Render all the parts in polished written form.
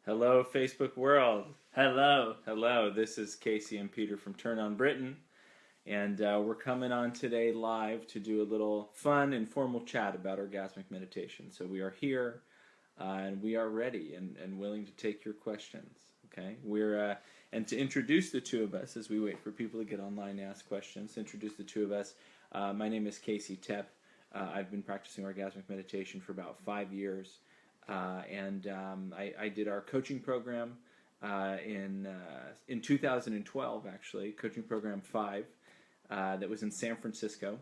Hello, Facebook world. Hello. Hello, this is Casey and Peter from Turn On Britain, and we're coming on today live to do a little fun, informal chat about orgasmic meditation. So we are here, and we are ready and willing to take your questions. Okay, and to introduce the two of us as we wait for people to get online and ask questions. To introduce the two of us, my name is Casey Tepp. I've been practicing orgasmic meditation for about 5 years. I did our coaching program in 2012, actually, coaching program 5, that was in San Francisco.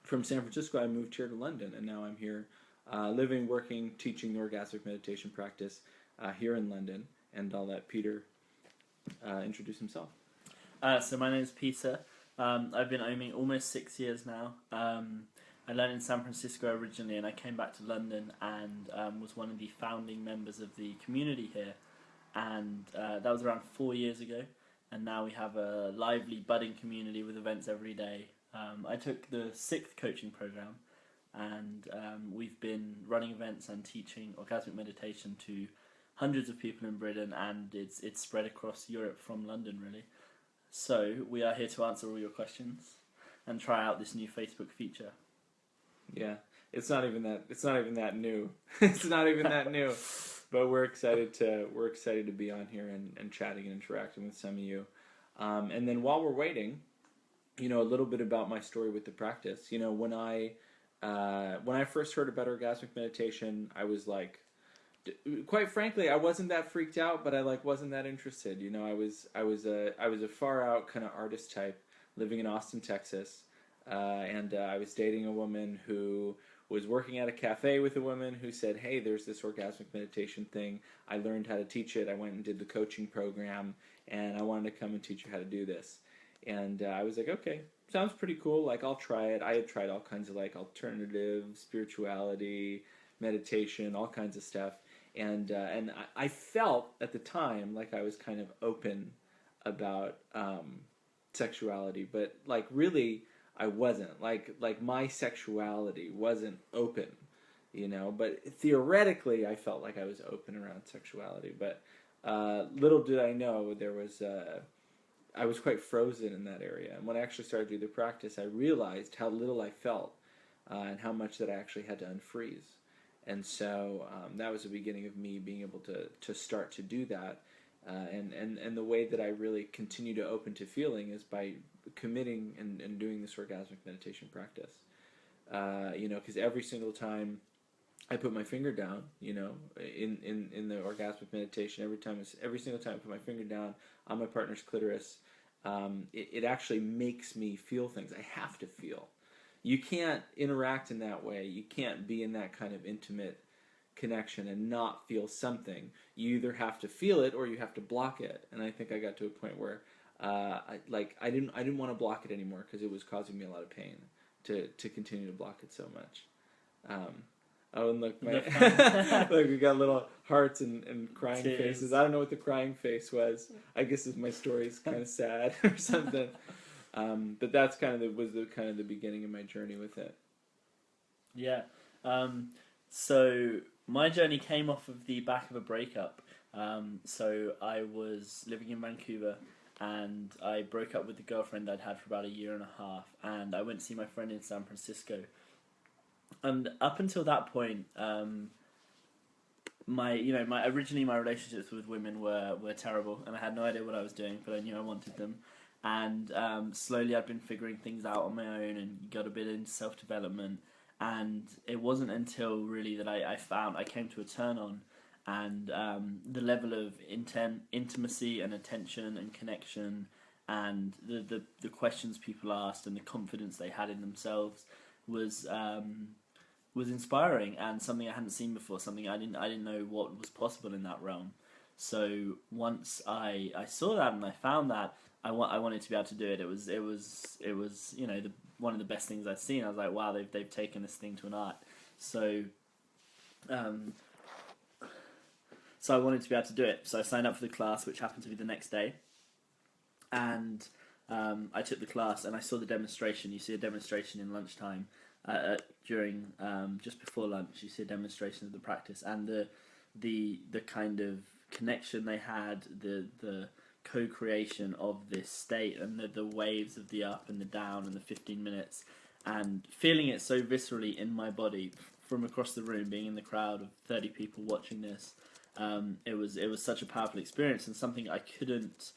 From San Francisco, I moved here to London, and now I'm here living, working, teaching the orgasmic meditation practice here in London. And I'll let Peter introduce himself. So my name is Peter. I've been OMing almost 6 years now. I learned in San Francisco originally, and I came back to London and was one of the founding members of the community here. And that was around 4 years ago. And now we have a lively, budding community with events every day. I took the 6th coaching program, and we've been running events and teaching orgasmic meditation to hundreds of people in Britain, and it's spread across Europe from London, really. So we are here to answer all your questions and try out this new Facebook feature. Yeah, it's not even that new. It's not even that new. But we're excited to be on here and chatting and interacting with some of you. And then while we're waiting, a little bit about my story with the practice. When I first heard about orgasmic meditation, I was like, quite frankly, I wasn't that freaked out, but I wasn't that interested. I was a far out kind of artist type living in Austin, Texas. And I was dating a woman who was working at a cafe with a woman who said, hey, there's this orgasmic meditation thing. I learned how to teach it. I went and did the coaching program, and I wanted to come and teach you how to do this. And I was like, okay, sounds pretty cool. I'll try it. I had tried all kinds of alternative spirituality, meditation, all kinds of stuff. And I felt at the time like I was kind of open about sexuality, but really I wasn't. Like my sexuality wasn't open, but theoretically I felt like I was open around sexuality. But little did I know I was quite frozen in that area. And when I actually started to do the practice, I realized how little I felt and how much that I actually had to unfreeze. And so that was the beginning of me being able to start to do that. And the way that I really continue to open to feeling is by committing and doing this orgasmic meditation practice. Because every single time I put my finger down, in the orgasmic meditation, every single time I put my finger down on my partner's clitoris, it actually makes me feel things. I have to feel. You can't interact in that way. You can't be in that kind of intimate connection and not feel something. You either have to feel it or you have to block it. And I think I got to a point where I didn't want to block it anymore because it was causing me a lot of pain to continue to block it so much. And look, look, we got little hearts and crying Cheers. faces. I don't know what the crying face was. I guess my story's kind of sad or something. But that's was the beginning of my journey with it. Yeah. So my journey came off of the back of a breakup. So I was living in Vancouver, and I broke up with the girlfriend I'd had for about 1.5 years, and I went to see my friend in San Francisco. And up until that point, my relationships with women were terrible, and I had no idea what I was doing, but I knew I wanted them. And slowly I'd been figuring things out on my own and got a bit into self-development. And it wasn't until really that I came to a turn on, and the level of intimacy and attention and connection and the questions people asked and the confidence they had in themselves was inspiring, and something I hadn't seen before, something I didn't know what was possible in that realm. So once I saw that and I found that, I wanted to be able to do it. It was one of the best things I'd seen. I was like, wow, they've taken this thing to an art. So I wanted to be able to do it. So I signed up for the class, which happened to be the next day, and I took the class and I saw the demonstration. You see a demonstration in lunchtime during just before lunch. You see a demonstration of the practice, and the kind of connection they had, the co-creation of this state, and the waves of the up and the down and the 15 minutes, and feeling it so viscerally in my body from across the room, being in the crowd of 30 people watching this. It was such a powerful experience, and something I couldn't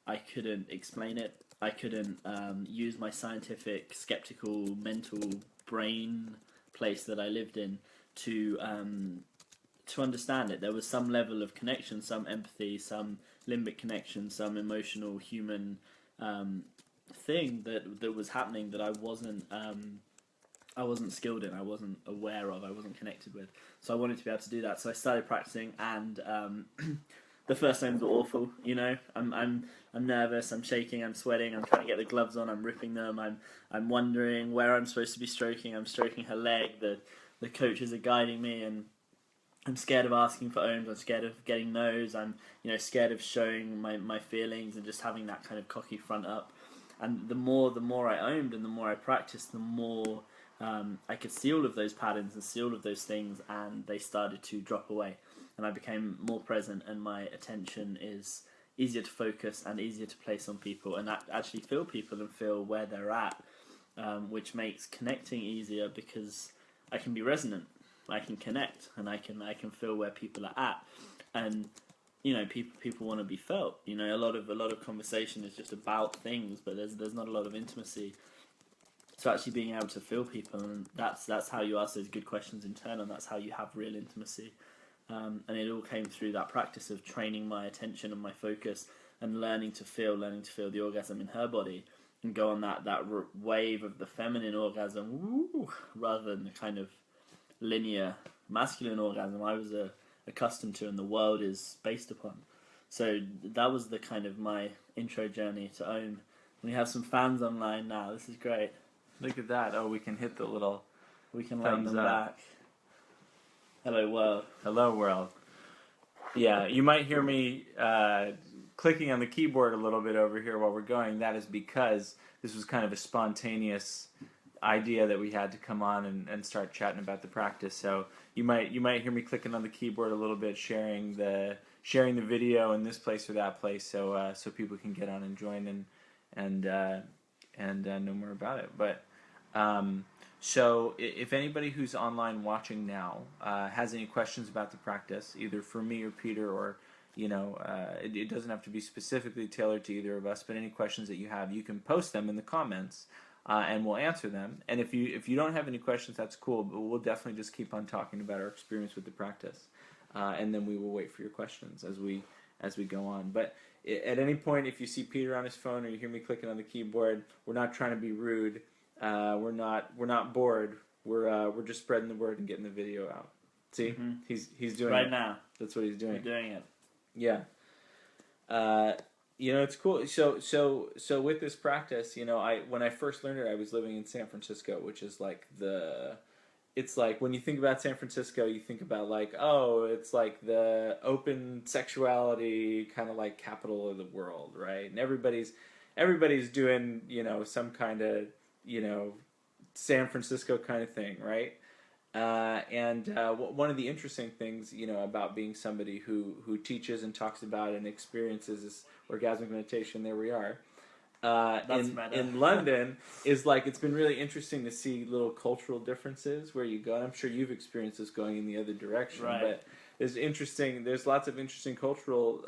explain it. I couldn't use my scientific, skeptical, mental brain place that I lived in to understand it. There was some level of connection, some empathy, some limbic connection, some emotional human thing that was happening that I wasn't skilled in, I wasn't aware of, I wasn't connected with. So I wanted to be able to do that. So I started practicing, and the first times were awful. You know, I'm nervous, I'm shaking, I'm sweating, I'm trying to get the gloves on, I'm ripping them, I'm wondering where I'm supposed to be stroking. I'm stroking her leg. The coaches are guiding me, and I'm scared of asking for ohms. I'm scared of getting no's. I'm scared of showing my feelings and just having that kind of cocky front up. And the more I ohmed and the more I practiced, the more I could see all of those patterns and see all of those things, and they started to drop away. And I became more present, and my attention is easier to focus and easier to place on people, and actually feel people and feel where they're at, which makes connecting easier because I can be resonant, I can connect, and I can feel where people are at, and people want to be felt. A lot of conversation is just about things, but there's not a lot of intimacy. So actually being able to feel people, and that's how you ask those good questions in turn, and that's how you have real intimacy. And it all came through that practice of training my attention and my focus, and learning to feel the orgasm in her body, and go on that wave of the feminine orgasm, woo, rather than the kind of linear masculine orgasm I was accustomed to, and the world is based upon. So that was the kind of my intro journey to Om. We have some fans online now. This is great. Look at that. Oh, we can hit the little... We can light them back. Hello, world. Hello, world. Yeah, you might hear me clicking on the keyboard a little bit over here while we're going. That is because this was kind of a spontaneous idea that we had to come on and start chatting about the practice. So you might hear me clicking on the keyboard a little bit, sharing the video in this place or that place, so people can get on and join and know more about it. But so if anybody who's online watching now has any questions about the practice, either for me or Peter, or it doesn't have to be specifically tailored to either of us, but any questions that you have, you can post them in the comments, and we'll answer them. And if you don't have any questions, that's cool, but we'll definitely just keep on talking about our experience with the practice, and then we will wait for your questions as we go on. But at any point, if you see Peter on his phone or you hear me clicking on the keyboard, we're not trying to be rude. We're not bored. We're just spreading the word and getting the video out. See, he's doing it right now. That's what he's doing. We're doing it. Yeah. It's cool. So with this practice, when I first learned it, I was living in San Francisco, which is like it's like when you think about San Francisco, you think about it's like the open sexuality kind of like capital of the world, right? And everybody's doing, some kind of, San Francisco kind of thing, right? And one of the interesting things, about being somebody who teaches and talks about and experiences this orgasmic meditation, there we are, in London, is like it's been really interesting to see little cultural differences where you go. And I'm sure you've experienced this going in the other direction, right. But there's lots of interesting cultural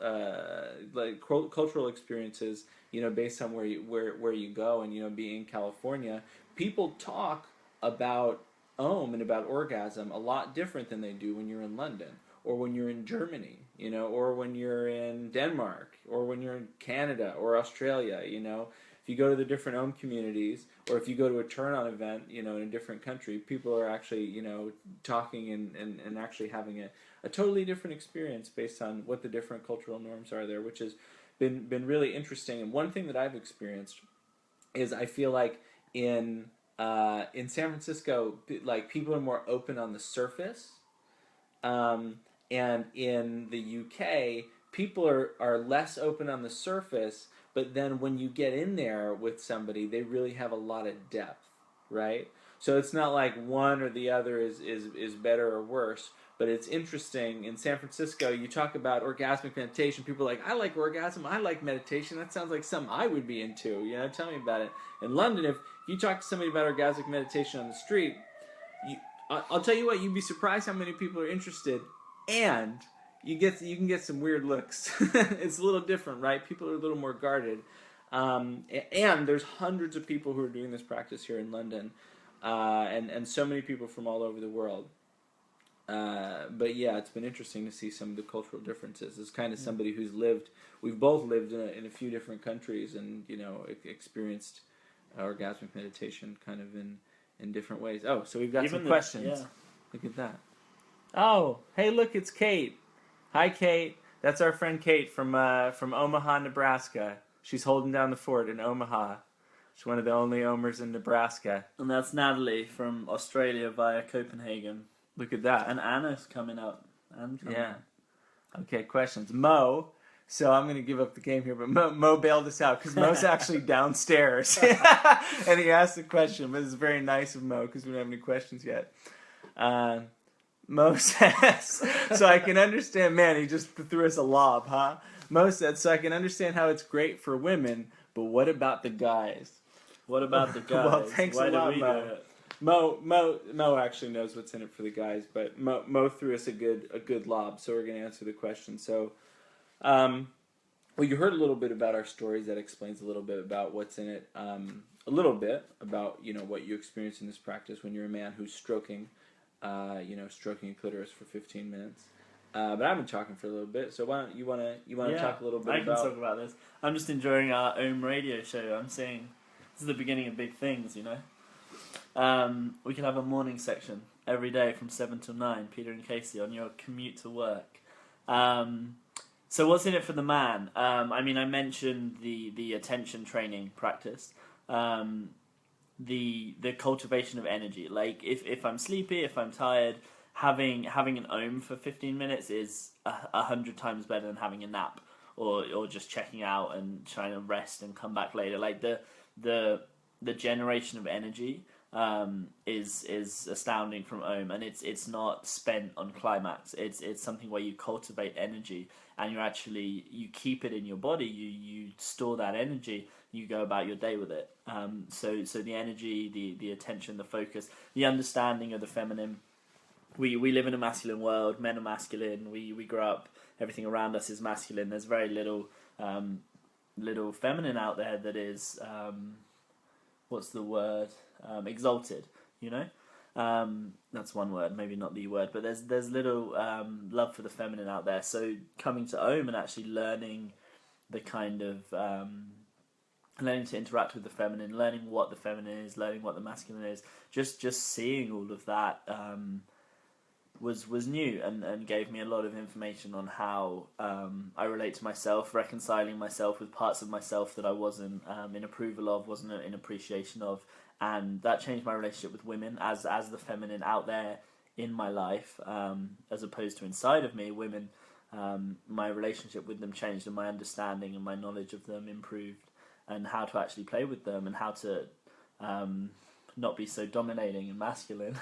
cultural experiences, based on where you go. And being in California, people talk about Om and about orgasm a lot different than they do when you're in London, or when you're in Germany, or when you're in Denmark, or when you're in Canada or Australia. If you go to the different Om communities, or if you go to a turn-on event, in a different country, people are actually, talking and actually having a totally different experience based on what the different cultural norms are there, which has been really interesting. And one thing that I've experienced is I feel like in San Francisco, like people are more open on the surface, and in the UK, people are less open on the surface. But then when you get in there with somebody, they really have a lot of depth, right? So it's not like one or the other is better or worse. But it's interesting. In San Francisco, you talk about orgasmic meditation. People are like, I like orgasm. I like meditation. That sounds like something I would be into. Tell me about it. In London, if you talk to somebody about orgasmic meditation on the street, I'll tell you what, you'd be surprised how many people are interested. And you can get some weird looks. It's a little different, right? People are a little more guarded. And there's hundreds of people who are doing this practice here in London. And so many people from all over the world. But yeah, it's been interesting to see some of the cultural differences. As kind of somebody who's we've both lived in a few different countries and, experienced orgasmic meditation kind of in different ways. Oh, so we've got some questions. Yeah. Look at that. Oh, hey, look, it's Kate. Hi, Kate. That's our friend Kate from Omaha, Nebraska. She's holding down the fort in Omaha. She's one of the only Omers in Nebraska. And that's Natalie from Australia via Copenhagen. Look at that. And Anna's coming up. Okay, questions. Mo. So I'm going to give up the game here, but Mo bailed us out because Mo's actually downstairs. And he asked a question, but it's very nice of Mo because we don't have any questions yet. Mo says, so I can understand, man, he just threw us a lob, huh? Mo said, so I can understand how it's great for women, but what about the guys? What about the guys? Well, thanks a lot, Mo. Mo actually knows what's in it for the guys, but Mo threw us a good lob, so we're going to answer the question. So, well, you heard a little bit about our stories. That explains a little bit about what's in it. A little bit about what you experience in this practice when you're a man who's stroking a clitoris for 15 minutes. But I've been talking for a little bit, so why don't you want to talk a little bit about... I can talk about this. I'm just enjoying our Om radio show. I'm saying this is the beginning of big things, We can have a morning section every day from 7 till 9, Peter and Casey, on your commute to work. So what's in it for the man? I mentioned the attention training practice. The cultivation of energy. Like, if I'm sleepy, if I'm tired... Having an Om for 15 minutes is 100 times better than having a nap or just checking out and trying to rest and come back later. Like the generation of energy is astounding from Om, and it's not spent on climax. It's something where you cultivate energy and you keep it in your body. You store that energy. You go about your day with it. So the energy, the attention, the focus, the understanding of the feminine. We live in a masculine world. Men are masculine. We grow up. Everything around us is masculine. There's very little feminine out there that is what's the word? Exalted. That's one word. Maybe not the word, but there's little love for the feminine out there. So coming to Om and actually learning the kind of learning to interact with the feminine, learning what the feminine is, learning what the masculine is, just seeing all of that. Was new and gave me a lot of information on how I relate to myself, reconciling myself with parts of myself that I wasn't in approval of, wasn't in appreciation of, and that changed my relationship with women as the feminine out there in my life, as opposed to inside of me. Women, my relationship with them changed, and my understanding and my knowledge of them improved, and how to actually play with them and how to not be so dominating and masculine.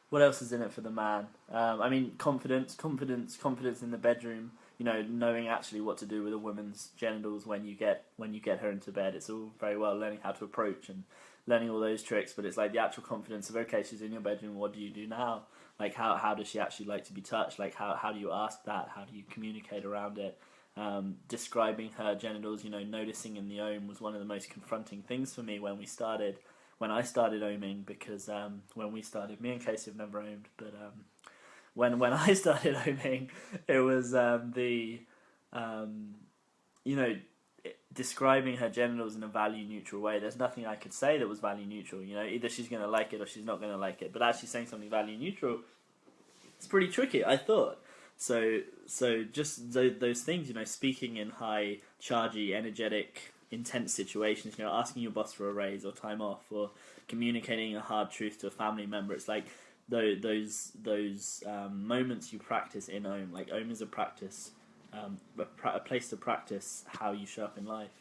What else is in it for the man? Confidence in the bedroom. Knowing actually what to do with a woman's genitals when you get her into bed. It's all very well learning how to approach and learning all those tricks, but it's like the actual confidence of, okay, she's in your bedroom. What do you do now? Like how does she actually like to be touched? Like how do you ask that? How do you communicate around it? Describing her genitals. Noticing in the Om was one of the most confronting things for me when I started oming, because when we started, me and Casey have never omed, but when I started oming, it was describing her genitals in a value neutral way. There's nothing I could say that was value neutral. Either she's going to like it or she's not going to like it. But actually saying something value neutral, it's pretty tricky, I thought. So just those things, speaking in high, chargy, energetic, intense situations, asking your boss for a raise or time off, or communicating a hard truth to a family member. It's like those moments you practice in Om. Like Om is a practice, a place to practice how you show up in life.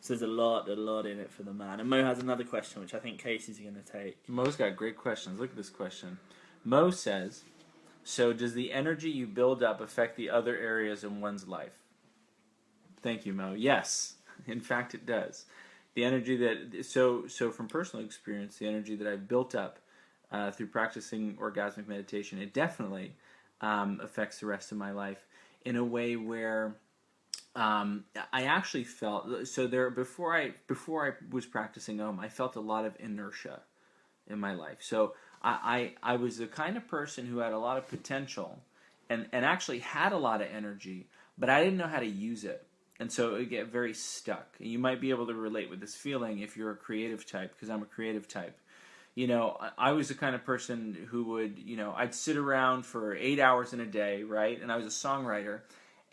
So there's a lot in it for the man. And Mo has another question, which I think Casey's going to take. Mo's got great questions. Look at this question. Mo says, so does the energy you build up affect the other areas in one's life? Thank you, Mo. Yes, in fact it does. The energy that, so from personal experience, the energy that I've built up through practicing orgasmic meditation, it definitely affects the rest of my life in a way where I actually felt, so there, before I was practicing I felt a lot of inertia in my life. So I was the kind of person who had a lot of potential and actually had a lot of energy, but I didn't know how to use it. And so it would get very stuck. And you might be able to relate with this feeling if you're a creative type, because I'm a creative type. You know, I was the kind of person who would, you know, I'd sit around for 8 hours in a day, right? And I was a songwriter.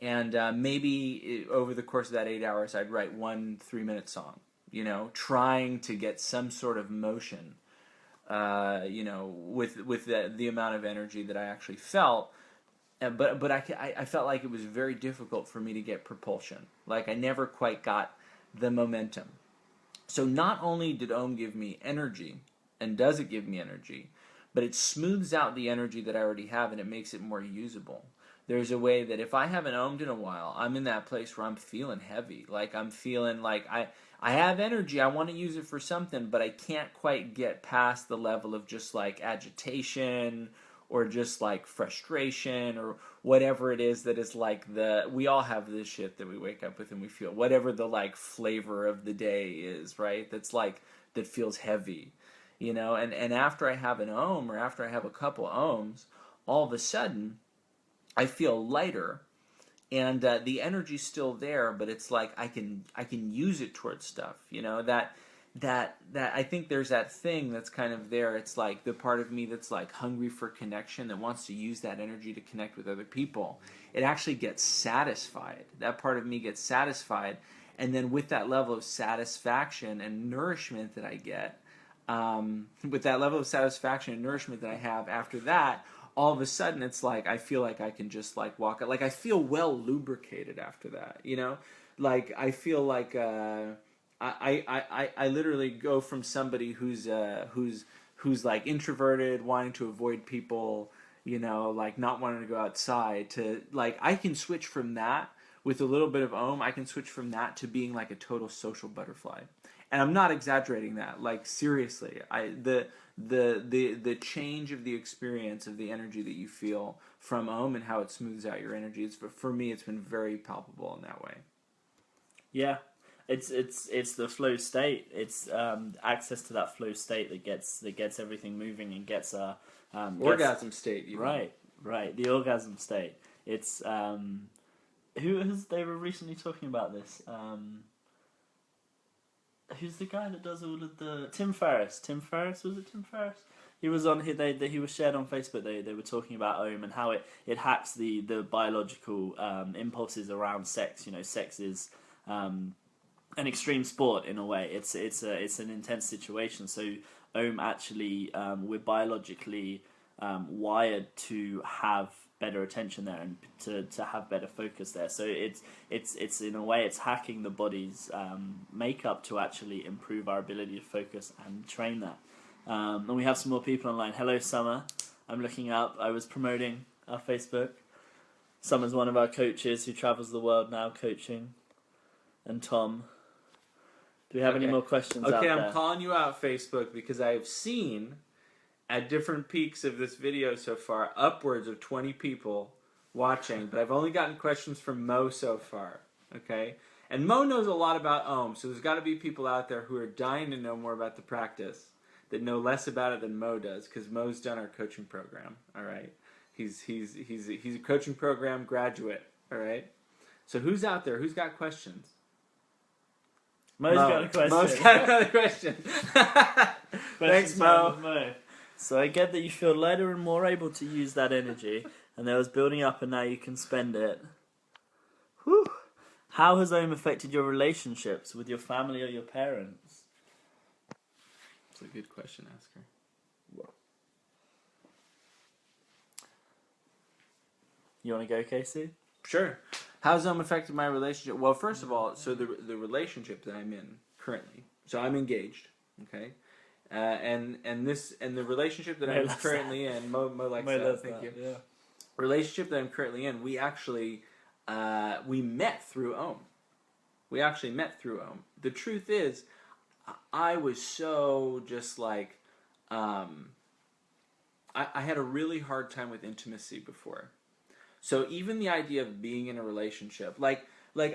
And maybe over the course of that 8 hours, I'd write 1 3-minute song, you know, trying to get some sort of motion, you know, with the amount of energy that I actually felt. But I felt like it was very difficult for me to get propulsion. Like I never quite got the momentum. So not only did Om give me energy, and does it give me energy, but it smooths out the energy that I already have and it makes it more usable. There's a way that if I haven't Om'd in a while, I'm in that place where I'm feeling heavy. Like I'm feeling like I have energy, I want to use it for something, but I can't quite get past the level of just like agitation or just like frustration or whatever it is that is like we all have this shit that we wake up with and we feel, whatever the like flavor of the day is, right? That's like, that feels heavy, you know? And after I have an Om or after I have a couple Oms, all of a sudden I feel lighter and the energy's still there, but it's like I can use it towards stuff, you know, that I think there's that thing that's kind of there. It's like the part of me that's like hungry for connection, that wants to use that energy to connect with other people. It actually gets satisfied. That part of me gets satisfied. And then with that level of satisfaction and nourishment that I get, with that level of satisfaction and nourishment that I have after that, all of a sudden it's like I feel like I can just like walk out. Like I feel well lubricated after that, you know? Like I feel like I literally go from somebody who's like introverted, wanting to avoid people, you know, like not wanting to go outside, to like I can switch from that with a little bit of Om. I can switch from that to being like a total social butterfly, and I'm not exaggerating that. Like seriously, the change of the experience of the energy that you feel from Om and how it smooths out your energy. For me, it's been very palpable in that way. Yeah. It's the flow state. It's access to that flow state that gets everything moving and gets orgasm state. Even. Right. The orgasm state. It's they were recently talking about this. Who's the guy that does all of the Tim Ferriss? Was it Tim Ferriss? He was on. He was shared on Facebook. They were talking about Om and how it hacks the biological impulses around sex. You know, sex is an extreme sport in a way. It's an intense situation. So Om actually we're biologically wired to have better attention there and to have better focus there. So it's in a way it's hacking the body's makeup to actually improve our ability to focus and train that. And we have some more people online. Hello, Summer. I'm looking up. I was promoting our Facebook. Summer's one of our coaches who travels the world now coaching. And Tom. Do we have any more questions out there? Okay, I'm calling you out, Facebook, because I have seen at different peaks of this video so far upwards of 20 people watching, but I've only gotten questions from Mo so far, okay? And Mo knows a lot about Om, so there's got to be people out there who are dying to know more about the practice that know less about it than Mo does, because Mo's done our coaching program, all right? He's a coaching program graduate, all right? So who's out there? Who's got questions? Mo's got a question. Mo's got another question. Thanks, Mo. So I get that you feel lighter and more able to use that energy, and that was building up and now you can spend it. Whew. How has Om affected your relationships with your family or your parents? That's a good question, ask her. You want to go, Casey? Sure. How's Om affected my relationship? Well, first of all, so the relationship that I'm in currently, so I'm engaged, okay? and the relationship that Mo I'm loves currently in, Mo likes Mo that. loves Thank that, you. yeah. Relationship that I'm currently in, we actually we met through Om. We actually met through Om. The truth is, I was so just like, I had a really hard time with intimacy before. So even the idea of being in a relationship, like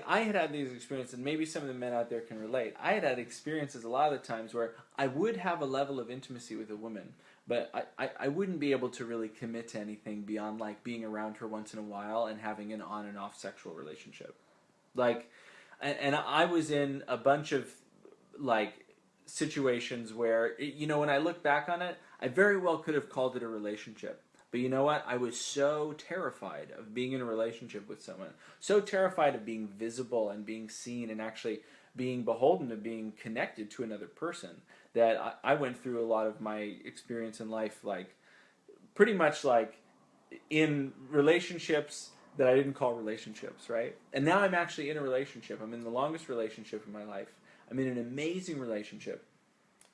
I had these experiences, and maybe some of the men out there can relate. I had experiences a lot of the times where I would have a level of intimacy with a woman, but I wouldn't be able to really commit to anything beyond like being around her once in a while and having an on and off sexual relationship. Like, and I was in a bunch of like situations where, you know, when I look back on it, I very well could have called it a relationship. But you know what? I was so terrified of being in a relationship with someone, so terrified of being visible and being seen and actually being beholden to being connected to another person, that I went through a lot of my experience in life, like pretty much like in relationships that I didn't call relationships, right? And now I'm actually in a relationship. I'm in the longest relationship in my life. I'm in an amazing relationship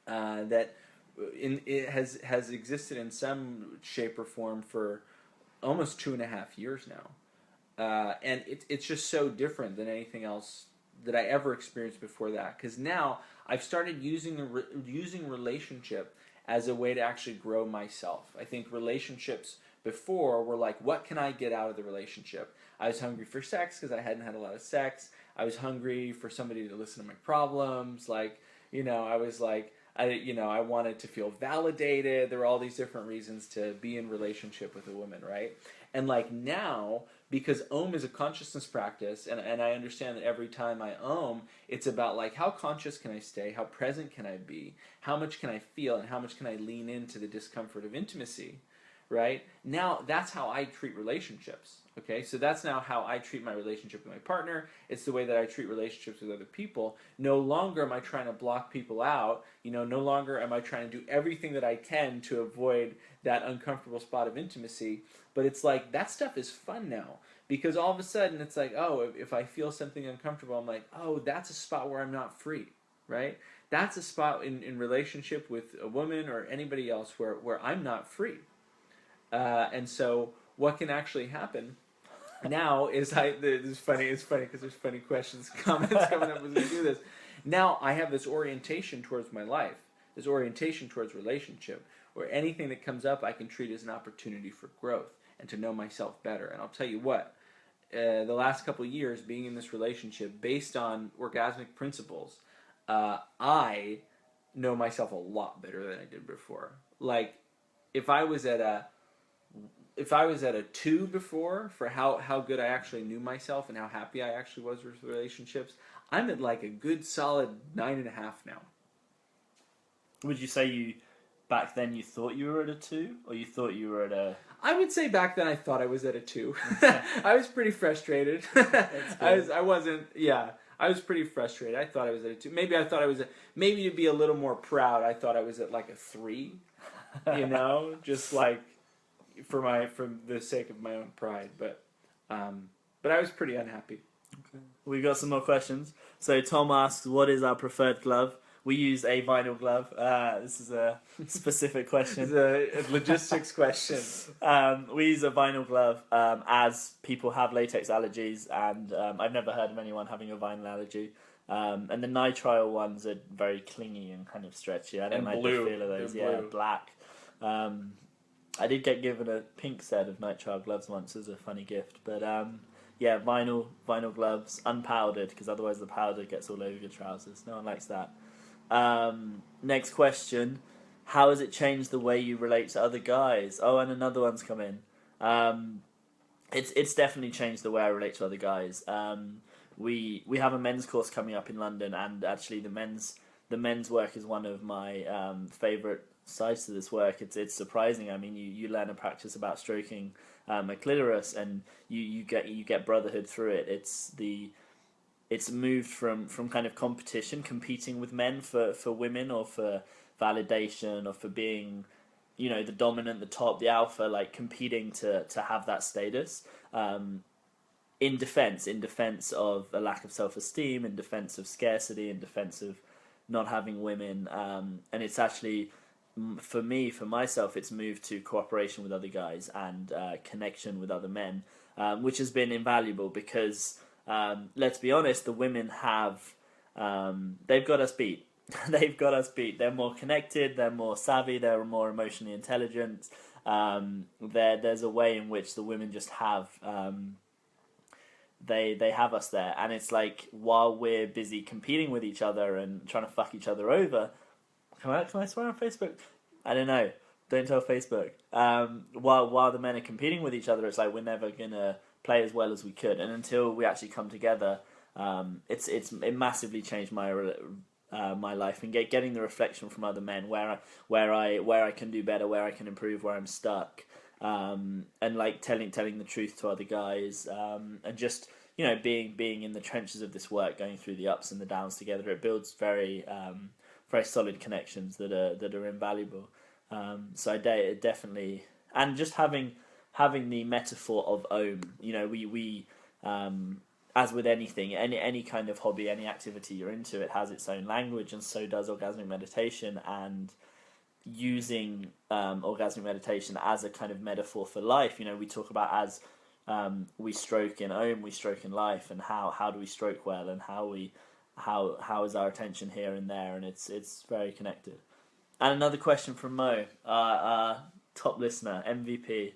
that it has existed in some shape or form for almost 2.5 years now, and it's just so different than anything else that I ever experienced before that. Because now I've started using relationship as a way to actually grow myself. I think relationships before were like, what can I get out of the relationship? I was hungry for sex because I hadn't had a lot of sex. I was hungry for somebody to listen to my problems. Like, you know, I was like, I wanted to feel validated. There were all these different reasons to be in relationship with a woman, right? And like now, because Om is a consciousness practice, and I understand that every time I Om, it's about like, how conscious can I stay? How present can I be? How much can I feel? And how much can I lean into the discomfort of intimacy? Right? Now, that's how I treat relationships. Okay? So that's now how I treat my relationship with my partner. It's the way that I treat relationships with other people. No longer am I trying to block people out. You know, no longer am I trying to do everything that I can to avoid that uncomfortable spot of intimacy. But it's like, that stuff is fun now. Because all of a sudden, it's like, oh, if I feel something uncomfortable, I'm like, oh, that's a spot where I'm not free. Right? That's a spot in relationship with a woman or anybody else where I'm not free. And so what can actually happen now is it's funny because there's funny questions, comments coming up as we do this. Now I have this orientation towards my life, this orientation towards relationship, where anything that comes up I can treat as an opportunity for growth and to know myself better. And I'll tell you what, the last couple of years being in this relationship based on orgasmic principles, I know myself a lot better than I did before. Like, if I was at a 2 before for how good I actually knew myself and how happy I actually was with relationships, I'm at like a good solid 9.5 now. Would you say back then you thought you were at a 2, or you thought you were at a... I would say back then I thought I was at a 2. I was pretty frustrated. I was pretty frustrated. I thought I was at a 2. Maybe I thought I was maybe to be a little more proud, I thought I was at like a 3. You know, just like for the sake of my own pride, but I was pretty unhappy. Okay. We got some more questions. So Tom asks, what is our preferred glove? We use a vinyl glove. This is a specific question. It's a logistics question. We use a vinyl glove as people have latex allergies, and I've never heard of anyone having a vinyl allergy. And the nitrile ones are very clingy and kind of stretchy. I don't like the feel of those. Yeah, black. I did get given a pink set of nitrile gloves once as a funny gift, but yeah, vinyl gloves, unpowdered, because otherwise the powder gets all over your trousers. No one likes that. Next question: how has it changed the way you relate to other guys? Oh, and another one's come in. It's definitely changed the way I relate to other guys. We have a men's course coming up in London, and actually the men's work is one of my favourite sides to this work. It's surprising. I mean, you learn a practice about stroking a clitoris, and you get brotherhood through it. It's moved from kind of competing with men for women, or for validation, or for being, you know, the dominant, the top, the alpha, like competing to have that status. In defense of a lack of self-esteem, in defense of scarcity, in defense of not having women, and it's actually, for me, for myself, it's moved to cooperation with other guys and connection with other men, which has been invaluable because, let's be honest, the women have, they've got us beat. They've got us beat. They're more connected, they're more savvy, they're more emotionally intelligent. There's a way in which the women just have, they have us there, and it's like, while we're busy competing with each other and trying to fuck each other over. Can I swear on Facebook? I don't know. Don't tell Facebook. While the men are competing with each other, it's like we're never gonna play as well as we could, and until we actually come together, it massively changed my life, and getting the reflection from other men where I can do better, where I can improve, where I'm stuck, and like telling the truth to other guys, and just being in the trenches of this work, going through the ups and the downs together. It builds very solid connections that are invaluable. So I definitely, and just having the metaphor of Om. We as with anything, any kind of hobby, any activity you're into, it has its own language, and so does orgasmic meditation. And using orgasmic meditation as a kind of metaphor for life, we talk about as we stroke in Om, we stroke in life, and how do we stroke well, and how is our attention here and there, and it's very connected. And another question from Mo, our top listener, MVP.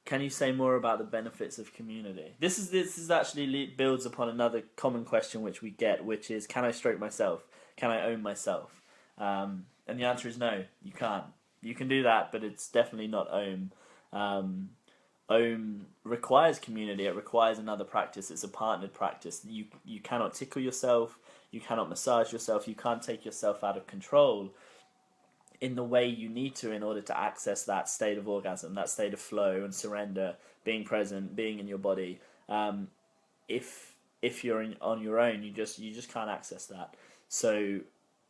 Can you say more about the benefits of community? This is actually builds upon another common question which we get, which is, can I stroke myself? Can I own myself? And the answer is no, you can't. You can do that, but it's definitely not Om. Om requires community. It requires another practice. It's a partnered practice. You cannot tickle yourself. You cannot massage yourself. You can't take yourself out of control in the way you need to in order to access that state of orgasm, that state of flow and surrender, being present, being in your body. If you're on your own, you just can't access that. So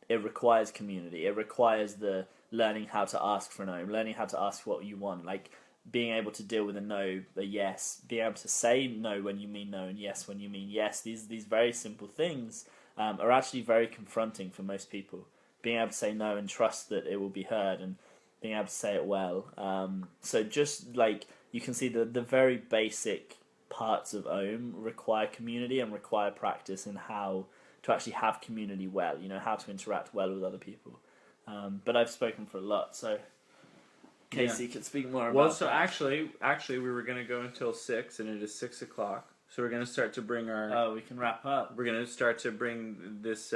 it requires community. It requires the learning how to ask for no, learning how to ask what you want, like being able to deal with a no, a yes, being able to say no when you mean no and yes when you mean yes. These very simple things are actually very confronting for most people. Being able to say no and trust that it will be heard, and being able to say it well. So just like you can see, the very basic parts of Om require community and require practice in how to actually have community well, how to interact well with other people. But I've spoken for a lot, so Casey can speak more about Well, so that. actually we were going to go until 6, and it is 6 o'clock. So we're going to start to bring our... Oh, we can wrap up. We're going to start to bring this...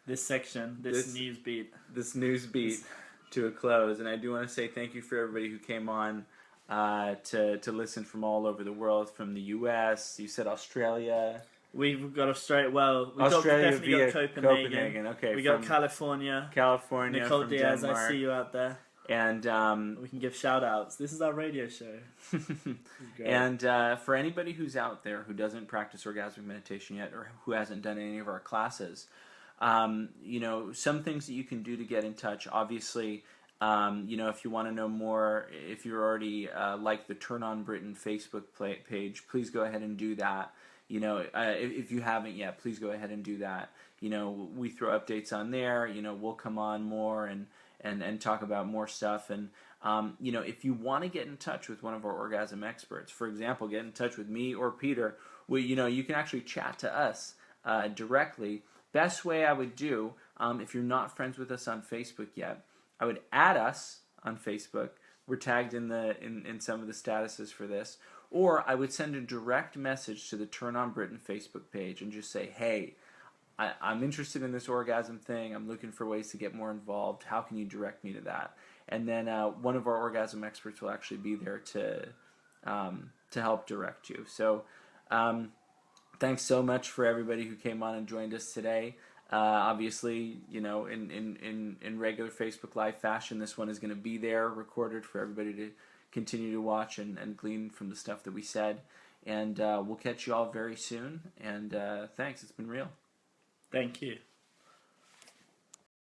this section, this news beat. This news beat to a close. And I do want to say thank you for everybody who came on to listen from all over the world, from the US. You said Australia. We've got Australia. Well, we've Australia definitely got Copenhagen. Okay. We got California. from Nicole Diaz, Denmark. I see you out there. And we can give shout outs. This is our radio show. And for anybody who's out there who doesn't practice orgasmic meditation yet, or who hasn't done any of our classes, some things that you can do to get in touch. Obviously, if you want to know more, if you're already like the Turn On Britain Facebook page, please go ahead and do that. If you haven't yet, please go ahead and do that. We throw updates on there. We'll come on more and talk about more stuff. And if you want to get in touch with one of our orgasm experts, for example, get in touch with me or Peter, you can actually chat to us directly. Best way I would do, if you're not friends with us on Facebook yet, I would add us on Facebook. We're tagged in some of the statuses for this. Or I would send a direct message to the Turn On Britain Facebook page and just say, hey, I'm interested in this orgasm thing. I'm looking for ways to get more involved. How can you direct me to that? And then one of our orgasm experts will actually be there to help direct you. So thanks so much for everybody who came on and joined us today. Obviously, in regular Facebook Live fashion, this one is going to be there recorded for everybody to continue to watch and glean from the stuff that we said. And we'll catch you all very soon. And thanks. It's been real. Thank you.